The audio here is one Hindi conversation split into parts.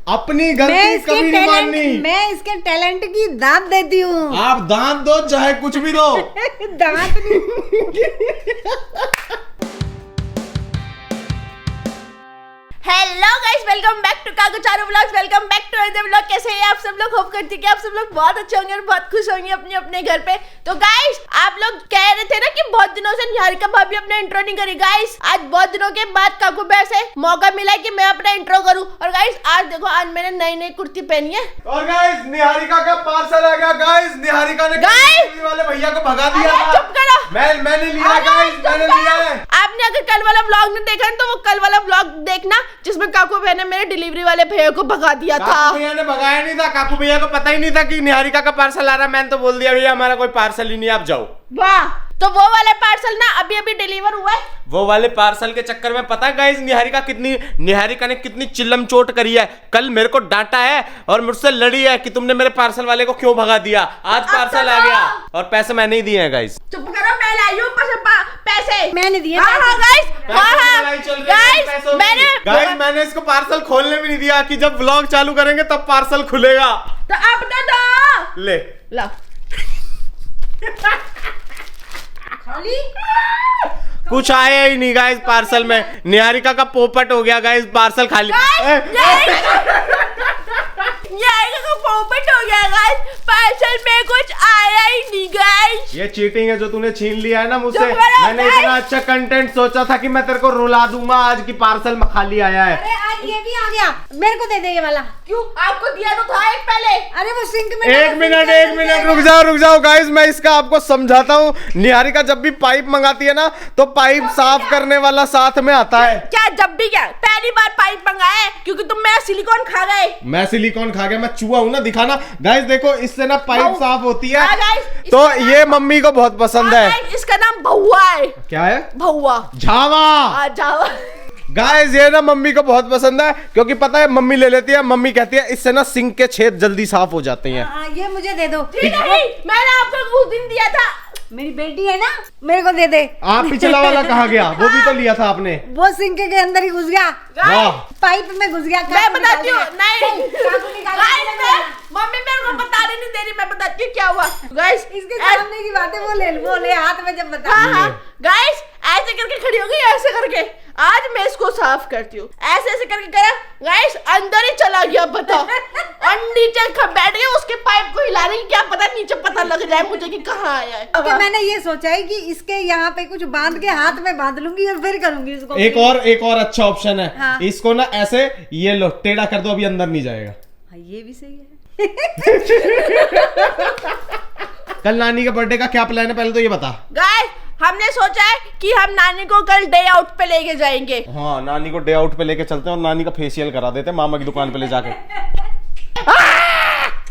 अपनी गलती कभी नहीं माननी। मैं इसके टैलेंट की दाद देती हूँ। आप दांत दो चाहे कुछ भी दो। दांत नहीं। Hello guys, welcome back to कागो Charu vlogs. Welcome back to other vlog. कैसे हैं आप सब लोग? होप करती हैं कि आप सब लोग बहुत अच्छे होंगे और बहुत खुश होंगे अपने अपने घर पे। तो गाइस, आप लोग कह रहे थे ना कि बहुत दिनों से निहारिका भाभी अपना इंट्रो नहीं करी। गाइस, आज बहुत दिनों के बाद काकू भैया से मौका मिला कि मैं अपना इंट्रो करूं। और गाइस, आज देखो, आज मैंने नई नई कुर्ती पहनी है। और गाइस, निहारिका का पार्सल आ गया। गाइस, निहारिका ने गाइस वाले भैया को भगा दिया था। चुप करो। मैंने लिया गाइस, मैंने लिया है। आपने अगर कल वाला व्लॉग नहीं देखा तो वो कल वाला व्लॉग देखना, जिसमें काकू भैया ने मेरे डिलीवरी वाले भैया को भगा दिया था। काकू भैया ने भगाया नहीं था। काकू भैया को पता ही नहीं था कि निहारिका का पार्सल आ रहा है। मैंने तो बोल दिया भैया हमारा कोई पार्सल ही नहीं, आप जाओ। वाह, तो वो वाला पार्सल ना अभी अभी डिलीवर हुआ है। वो वाले पार्सल के चक्कर में पता है गाइस, निहारिका ने कितनी चिल्लम चोट करी है। कल मेरे को डांटा है और मुझसे लड़ी है कि तुमने मेरे पार्सल वाले को क्यों भगा दिया। आज पार्सल आ गया और पैसे मैंने ही दिए हैं गाइस। चुप करो, मैं लाई हूं पैसे मैंने दिए। मैंने इसको पार्सल खोलने भी नहीं दिया कि जब व्लॉग चालू करेंगे तब पार्सल खुलेगा। तो अब तो दो। ले ला। कुछ आया ही नहीं गाइस पार्सल में। निहारिका का पोपट हो गया गाइस, पार्सल खाली। पोपट हो गया गाइस, पार्सल में कुछ आया ही नहीं गाइस। ये चीटिंग है जो तूने छीन लिया है ना मुझसे। मैंने इतना अच्छा कंटेंट सोचा था कि मैं तेरे को रुला दूंगा आज की पार्सल में खाली आया है। अरे आज ये भी आ गया, मेरे को दे दे ये वाला। क्यों? आपको दिया तो था एक पहले। अरे वो सिंक में। एक मिनट रुक जाओ गाइस, मैं इसका आपको समझाता हूँ। निहारिका जब भी पाइप मंगाती है ना तो पाइप साफ करने वाला साथ में आता है। क्या जब भी? क्या पहली बार पाइप मंगाया है क्योंकि तुम मेरा सिलिकॉन खा गए। मैं सिलिकॉन खा गया? मैं चूहा हूँ ना, दिखाना गाइस। देखो, इससे ना पाइप साफ होती है। तो ये मम्मी को बहुत पसंद है। इसका नाम भौवा है। क्या है? भौवा। झावा। झावा। गाइस, ये ना मम्मी को बहुत पसंद है क्योंकि पता है मम्मी ले लेती है। मम्मी कहती है इससे ना सिंक के छेद जल्दी साफ हो जाते हैं। ये मुझे दे दो। नहीं, मैंने आपको उस दिन दिया था। मेरी बेटी है ना, मेरे को दे दे। आप पिछला वाला कहाँ गया? वो भी तो लिया था आपने। वो सिंक के अंदर ही घुस गया, पाइप में घुस गया। मैं बताती हूँ। नहीं, मम्मी मेरे को बताने नहीं दे रही। मैं बताती हूँ क्या हुआ। गाइस, इसके सामने की बातें वो ले हाथ में जब बता। हाँ, गाइस, ऐसे करके खड़ी हो गई, ऐसे करके। आज मैं इसको साफ करती हूँ। ऐसे ऐसे करके करा, गाइस, अंदर ही चला गया, बताओ। और नीचे बैठ गया, उसके पाइप को हिला रही। क्या पता नीचे पता लग जाए मुझे कि कहाँ आया है। मैंने ये सोचा है कि इसके यहाँ पे कुछ बांध के हाथ में बांध लूंगी और फिर करूंगी इसको। एक और अच्छा ऑप्शन है। हाँ। इसको ना ऐसे, ये लो, टेढ़ा कर दो, अभी अंदर नहीं जाएगा। हाँ, ये भी सही है। कल नानी के बर्थडे का क्या प्लान है पहले तो ये बता। गाइस, हमने सोचा है कि हम नानी को कल डे आउट पे लेके जाएंगे। हाँ, नानी को डे आउट पे लेके चलते हैं और नानी का फेशियल करा देते हैं मामा की दुकान पे ले जाके।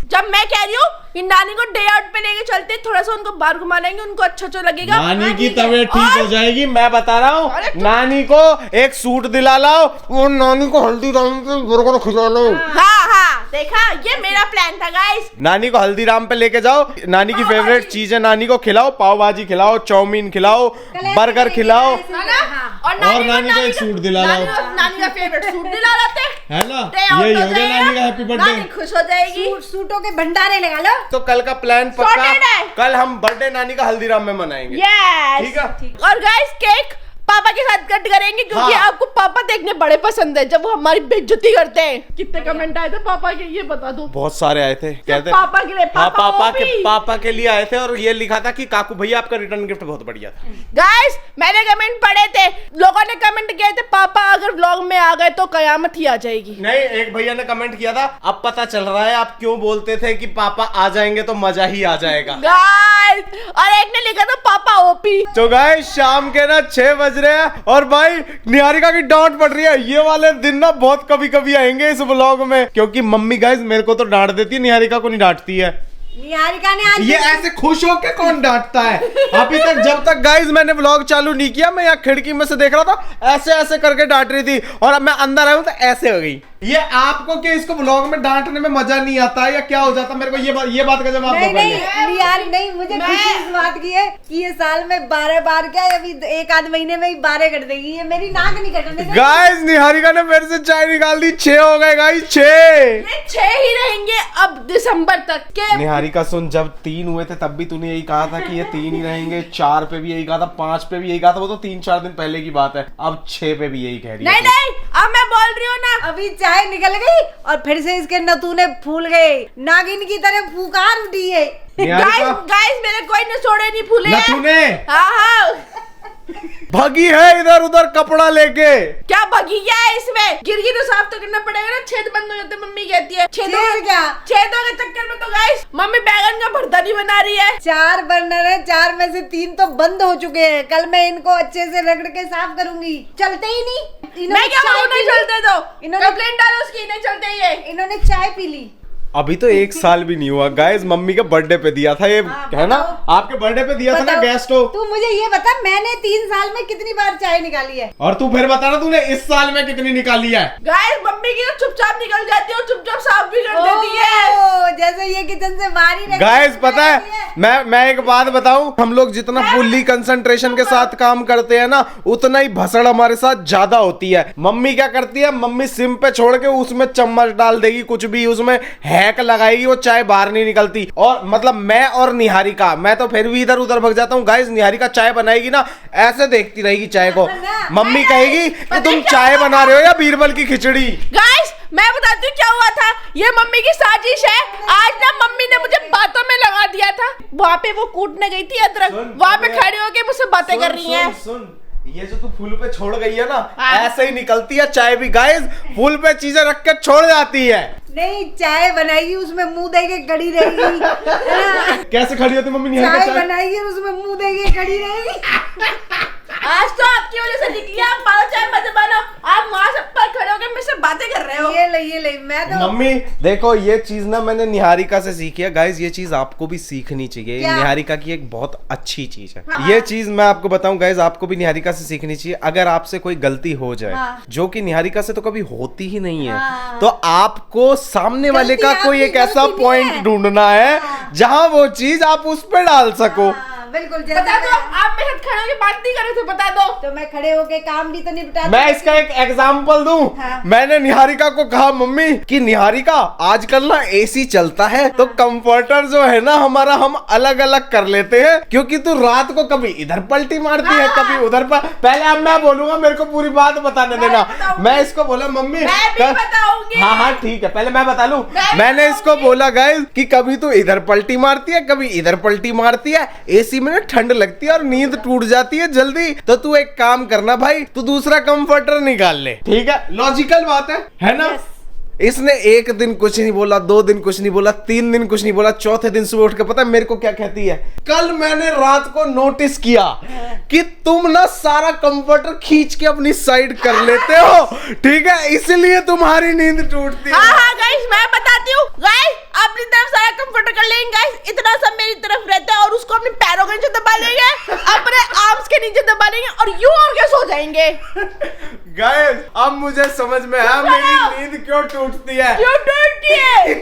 जब मैं कह रही हूँ कि नानी को डे आउट पे लेके चलते, थोड़ा सा उनको बाहर घुमा लेंगे, उनको अच्छा लगेगा। नानी की तबीयत ठीक हो जाएगी, मैं बता रहा हूँ। नानी को एक सूट दिला लाओ और नानी को हल्दीराम पे बर्गर खिला लो। हाँ, देखा, ये मेरा प्लान था गाइस। नानी को हल्दीराम पे लेके जाओ, नानी की फेवरेट चीजें नानी को खिलाओ, पाव भाजी खिलाओ, चाउमीन खिलाओ, बर्गर खिलाओ और नानी को एक सूट दिला लाओ। नानी का फेवरेट सूट दिला लाते है ना। ये हो गया नानी का हैप्पी बर्थडे। खुश हो जाएगी। सूटों के भंडारे लगा लो। तो कल का प्लान पक्का। कल हम बर्थडे नानी का हल्दीराम में मनाएंगे। ठीक है। और गाइस, केक पापा के साथ कट करेंगे क्योंकि आपको पापा देखने बड़े पसंद है जब वो हमारी बेइज्जती करते हैं। कितने कमेंट आए थे पापा के, ये बता दो। बहुत सारे आए थे। कहते पापा के लिए। पापा के लिए आए थे और ये लिखा था कि काकू भैया आपका रिटर्न गिफ्ट बहुत बढ़िया था। गाइस, मैंने कमेंट पढ़े थे, लोगों ने कमेंट किए थे पापा अगर व्लॉग में आ गए तो कयामत ही आ जाएगी। नहीं, एक भैया ने कमेंट किया था, अब पता चल रहा है आप क्यों बोलते थे कि पापा आ जाएंगे तो मजा ही आ जाएगा। गाइस, और एक ने लिखा था पापा ओपी। तो गाइस, शाम के ना 6 बज रहे हैं और भाई निहारिका की डांट पड़ रही है। ये वाले दिन ना बहुत कभी कभी आएंगे इस व्लॉग में क्योंकि मम्मी गाइस मेरे को तो डांट देती है, निहारिका को नहीं डांटती है। निहारिका ने आज ये ऐसे खुश होके कौन डांटता है? अभी तक जब तक गाइस मैंने व्लॉग चालू नहीं किया, मैं यहाँ खिड़की में से देख रहा था, ऐसे ऐसे करके डांट रही थी और अब मैं अंदर आया हूं तो ऐसे हो गई। ये आपको क्या इसको ब्लॉग में डांटने में मजा नहीं आता या क्या हो जाता? मेरे को ये बात का जवाब दो नहीं यार नहीं, मुझे खुशी इस बात की है कि ये साल में 12 बार क्या अभी एक आध महीने में ही 12 कट देगी, ये मेरी नाक नहीं कटने देगी। गाइस निहारिका ने मेरे से चाय निकाल दी, 6 हो गए गाइस, 6 ये 6 ही रहेंगे अब दिसंबर तक के। निहारिका सुन, जब 3 हुए थे तब भी तूने यही कहा था कि ये 3 ही रहेंगे, 4 पे भी यही कहा था, 5 पे भी यही कहा था, वो तो 3-4 दिन पहले की बात है। अब 6 पे भी यही कह रही है। नहीं अब मैं बोल रही हूँ ना, अभी चाय निकल गई और फिर से इसके नथुने फूल गए, नागिन की तरह फुकार उठी है। गाइस मेरे कोई नसोड़े नहीं फूले हैं। नथुने हाँ भगी है इधर उधर कपड़ा लेके। क्या भगी क्या है इसमें? गिरगी तो साफ तो करना पड़ेगा ना, छेद बंद हो जाते मम्मी कहती है। छेदों के चक्कर में तो गाइस मम्मी बैगन का भरता नहीं बना रही है। 4 बर्नर है, 4 में से 3 तो बंद हो चुके हैं। कल मैं इनको अच्छे से रगड़ के साफ करूंगी, चलते ही नहीं। मैं क्या बोलूं, नहीं चलते तो कंप्लेंट डालो उसकी, नहीं चलते ये। इन्होंने चाय पी ली। अभी तो 1 साल भी नहीं हुआ गाइस, मम्मी के बर्थडे पे दिया था ये, है ना? आपके बर्थडे पे दिया था ना गेस्ट हो। तू मुझे ये बता, मैंने 3 साल में कितनी बार चाय निकाली है? और तू फिर बता ना तूने इस साल में कितनी निकाली है? गाइस मम्मी की तो चुपचाप निकल जाती है और चुपचाप साफ भी कर देती है, जैसे ये किचन से बाहर ही। गाइस पता है मैं एक बात बताऊं, हम लोग जितना फुल्ली कंसंट्रेशन के साथ काम करते हैं ना, उतना ही भसड़ हमारे साथ ज्यादा होती है। मम्मी क्या करती है, मम्मी सिम पे छोड़ के उसमें चम्मच डाल देगी, कुछ भी उसमें हैक लगाएगी, वो चाय बाहर नहीं निकलती। और मतलब मैं और निहारिका, मैं तो फिर भी इधर उधर भग जाता हूँ। गाइस निहारिका चाय बनाएगी ना, ऐसे देखती रहेगी चाय को। मम्मी कहेगी कि तुम चाय बना रहे हो या बीरबल की खिचड़ी। गाइस मैं बताती हूँ क्या हुआ था, ये मम्मी की साजिश है। आज ना मम्मी ने मुझे बातों में लगा दिया था, वहाँ पे वो कूटने गई थी अदरक, वहाँ पे खड़ी होके मुझसे बातें कर रही है। सुन ये जो तू फूल पे छोड़ गई है ना, ऐसे ही निकलती है चाय भी। गाइस फूल पे चीजें रख के छोड़ जाती है। नहीं चाय बनाएगी, उसमें मुंह देके खड़ी रहेगी। कैसे खड़ी होती मम्मी? चाय बनाएगी और उसमें मुंह देके खड़ी रहेगी। आज तो आपकी वजह से निकली, आप बालो चाय मत बनो, आप वहाँ सब पर खड़े होकर मुझसे बातें कर रहे हो। ये ले मैं तो। मम्मी देखो ये चीज ना मैंने निहारिका से सीखी है। गाइस ये चीज आपको भी सीखनी चाहिए, निहारिका की एक बहुत अच्छी चीज है। हाँ। ये चीज मैं आपको बताऊं गाइस, आपको भी निहारिका से सीखनी चाहिए। अगर आपसे कोई गलती हो जाए, हाँ। जो कि निहारिका से तो कभी होती ही नहीं है, हाँ। तो आपको सामने वाले का कोई एक ऐसा पॉइंट ढूंढना है जहाँ वो चीज आप उस पर डाल सको। बिल्कुल बता दो, आप मेरे साथ खड़े होकर बात नहीं कर रहे थे, बता दो। तो मैं खड़े होके काम भी तो निपटा। मैं इसका एक एग्जांपल दूं। हाँ। मैंने निहारिका को कहा मम्मी कि निहारिका आजकल ना एसी चलता है, तो कंफर्टर जो है ना हमारा हम अलग अलग कर लेते हैं, क्योंकि तू रात को कभी इधर पलटी मारती है, कभी उधर पर। पहले अब मैं बोलूंगा, मेरे को पूरी बात बताने देना। मैं इसको बोला मम्मी, हाँ ठीक है, पहले मैं बता लूं। मैंने इसको बोला गाइस कि कभी तू इधर पलटी मारती है, कभी इधर पलटी मारती है, एसी में ठंड लगती है और नींद टूट जाती है जल्दी, तो तू एक काम करना भाई, तू दूसरा कंफर्टर निकाल ले। ठीक है, लॉजिकल बात है ना? इसने 1 दिन कुछ नहीं बोला, 2 दिन कुछ नहीं बोला, 3 दिन कुछ नहीं बोला, चौथे दिन सुबह उठ के पता है मेरे को क्या कहती है? कल मैंने रात को नोटिस किया कि तुम ना सारा कंफर्टर खींच के अपनी साइड कर लेते हो, ठीक है, इसलिए तुम्हारी नींद टूटती है। हाँ गाइस मैं बताती हूँ, गाइस अपनी तरफ सारा कंफर्टर कर लेंगे गाइस, इतना सब मेरी तरफ रहता है, और उसको अपने पैरों के नीचे दबा लेंगे, अपने आर्म्स के नीचे दबा लेंगे और यूं और के सो जाएंगे। गाइस अब मुझे समझ में आया मेरी नींद क्यों टूटती है। क्यों टूटती है?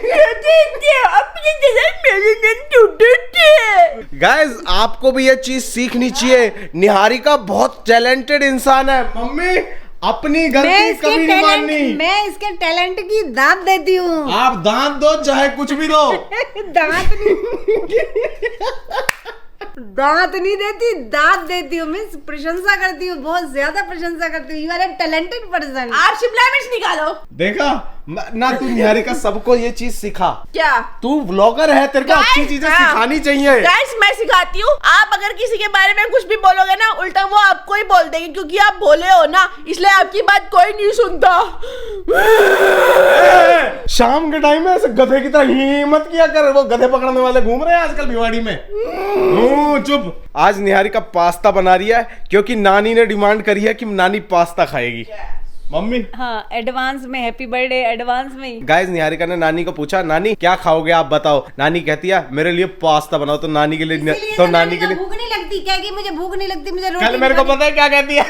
अपनी जगह मेरी नींद टूटती है। गाइस आपको भी ये चीज सीखनी चाहिए। निहारिका बहुत टैलेंटेड इंसान है। मम्मी अपनी गलती कभी नहीं माननी। मैं इसके टैलेंट की दाद देती हूँ। आप दांत दो चाहे कुछ भी दो। दांत नहीं देती, दांत देती हूँ। मैं प्रशंसा करती हूँ, बहुत ज्यादा प्रशंसा करती हूँ। You are a talented person. आप शिमला मिर्च निकालो। देखा ना, तू निहारिका सबको ये चीज सिखा। क्या तू व्लॉगर है, तेरे को अच्छी चीजें सिखानी चाहिए। गाइस मैं सिखाती हूँ। आप अगर किसी के बारे में कुछ भी बोलोगे ना, उल्टा वो आपको ही बोल देंगे, क्योंकि आप बोले हो ना, इसलिए आपकी बात कोई नहीं सुनता। शाम के टाइम में ऐसे गधे की तरह हिम्मत किया कर, वो गधे पकड़ने वाले घूम रहे हैं आजकल भिवाड़ी में। चुप। आज निहारिका पास्ता बना रही है क्योंकि नानी ने डिमांड करी है कि नानी पास्ता खाएगी। मम्मी हाँ एडवांस में हैप्पी बर्थडे एडवांस में। गाइस निहारिका ने नानी को पूछा, नानी क्या खाओगे आप बताओ। नानी कहती है मेरे लिए पास्ता बनाओ, तो नानी के लिए भूख नहीं लगती, क्या कि मुझे भूख नहीं लगती, मुझे रोटी। कल मेरे को पता है क्या कहती है?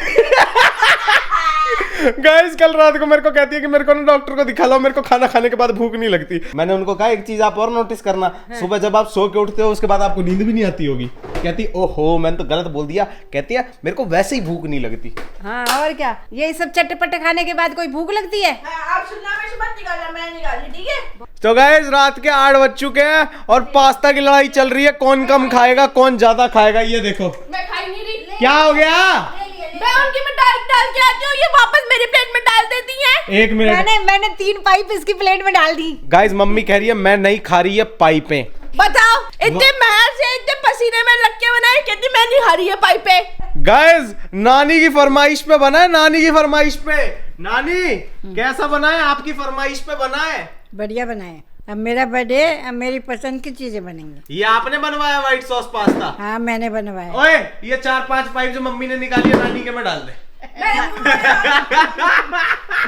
गाइस कल रात को मेरे को कहती है कि मेरे को ना डॉक्टर को दिखा लो, मेरे को खाना खाने के बाद भूख नहीं लगती। मैंने उनको कहा एक चीज आप और नोटिस करना, सुबह जब आप सो के उठते हो उसके बाद आपको नींद भी नहीं आती होगी। कहती ओहो मैंने तो गलत बोल दिया। कहती है मेरे को वैसे ही भूख नहीं लगती। हाँ और क्या, ये सब चटपटे खाने के बाद कोई भूख लगती है? आप सुनना, मैं सुबह निकालना, मैं निकाली, ठीक है। तो गाइस रात के 8 बज चुके हैं और पास्ता की लड़ाई चल रही है, कौन कम खाएगा कौन ज्यादा खाएगा। ये देखो मैं खाई नहीं रही। क्या हो गया? मैं उनकी में डाल के आती हूँ, ये वापस मेरी प्लेट में डाल देती हैं। 1 मिनट, मैंने 3 पाइप इसकी प्लेट में डाल दी। गाइस मम्मी कह रही है मैं नहीं खा रही है पाइपें। बताओ, इतने मेहनत से इतने पसीने में लग के बनाए, कहती मैं नहीं खा रही है पाइपें। गाइस नानी की फरमाइश पे बना है, नानी की फरमाइश पे। नानी कैसा बना है? आपकी फरमाइश पे बना है। बढ़िया बनाए। अब मेरा बर्थडे, अब मेरी पसंद की चीजें बनेंगी। ये आपने बनवाया व्हाइट सॉस पास्ता? हाँ मैंने बनवाया। ओए ये 4-5 पाइप जो मम्मी ने निकाली है नानी के में डाल दे।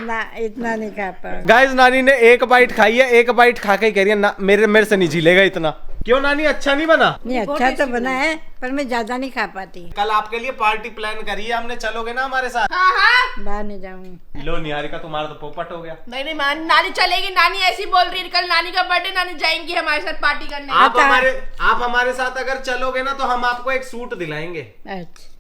ना इतना नहीं खा पाऊंगा। गाइस नानी ने 1 बाइट खाई है, 1 बाइट खा के कह रही है ना मेरे से नहीं झीलेगा इतना। क्यों नानी अच्छा नहीं बना? नहीं अच्छा तो बना है पर मैं ज्यादा नहीं खा पाती। कल आपके लिए पार्टी प्लान करी है हमने, चलोगे ना हमारे साथ? हाँ हाँ। बाहर नहीं जाऊंगी। लो निहारिका तुम्हारा तो पोपट हो गया। नहीं नानी चलेगी, नानी ऐसी बोल रही है, कल नानी का बर्थडे, नानी जाएंगी हमारे साथ पार्टी करने। आप हमारे साथ अगर चलोगे ना तो हम आपको एक सूट दिलाएंगे। अच्छा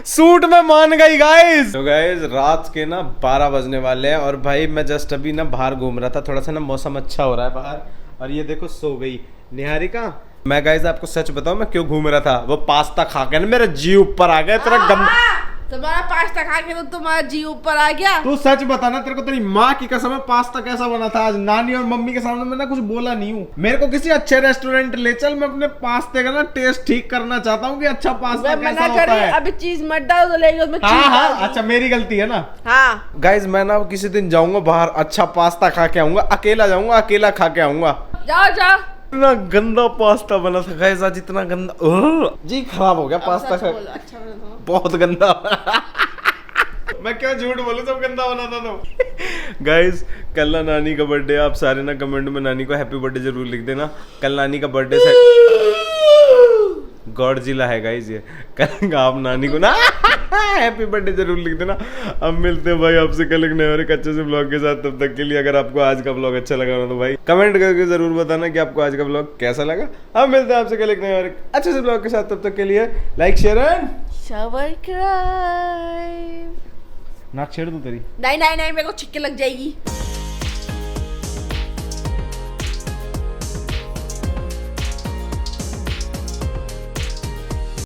सूट में मान गई गाइस। तो गाइस रात के ना 12 बजने वाले हैं और भाई मैं जस्ट अभी ना बाहर घूम रहा था, थोड़ा सा ना मौसम अच्छा हो रहा है बाहर, और ये देखो सो गई निहारिका। मैं गाइस आपको सच बताऊं मैं क्यों घूम रहा था? वो पास्ता खा के ना मेरा जी ऊपर आ गया, तेरा गंदा। तुम्हारा पास्ता खा के तो तुम्हारा जी ऊपर आ गया। तू सच बता ना, तेरे को तेरी माँ की कसम है पास्ता कैसा बना था आज? नानी और मम्मी के सामने मैं ना कुछ बोला नहीं हूँ। मेरे को किसी अच्छे रेस्टोरेंट ले चल, मैं अपने पास्ते का ना टेस्ट ठीक करना चाहता हूँ कि अच्छा पास्ता कैसा होता है। अभी चीज मत डाल तो लेंगे उसमें। हाँ अच्छा मेरी गलती है ना। हाँ गाइज मैं ना किसी दिन जाऊंगा बाहर, अच्छा पास्ता खा के आऊंगा, अकेला जाऊंगा, अकेला खा के आऊंगा। जाओ। इतना गंदा पास्ता बना था गाइस आज, इतना गंदा, जी खराब हो गया पास्ता खा। अच्छा बना, बहुत गंदा। मैं क्यों झूठ बोलूं, सब गंदा बना था तो। गाइस कल ना नानी का बर्थडे, आप सारे ना कमेंट में नानी को हैप्पी बर्थडे जरूर लिख देना। कल नानी का बर्थडे से गॉडजिला है गाइस, ये कल आप नानी को ना हैप्पी बर्थडे जरूर लिख देना। अब मिलते हैं भाई आपसे कल एक नए और एक अच्छे से ब्लॉग के साथ। तब तक के लिए अगर आपको आज का ब्लॉग अच्छा लगा हो तो भाई कमेंट करके जरूर बताना कि आपको आज का ब्लॉग कैसा लगा। अब मिलते हैं आपसे कल एक नए और एक अच्छे से ब्लॉग के साथ। तब तक के लिए लाइक शेयर एंड सब्सक्राइब। नाक छेड़ दूं तेरी? नहीं मेरे को छिक्के लग जाएगी।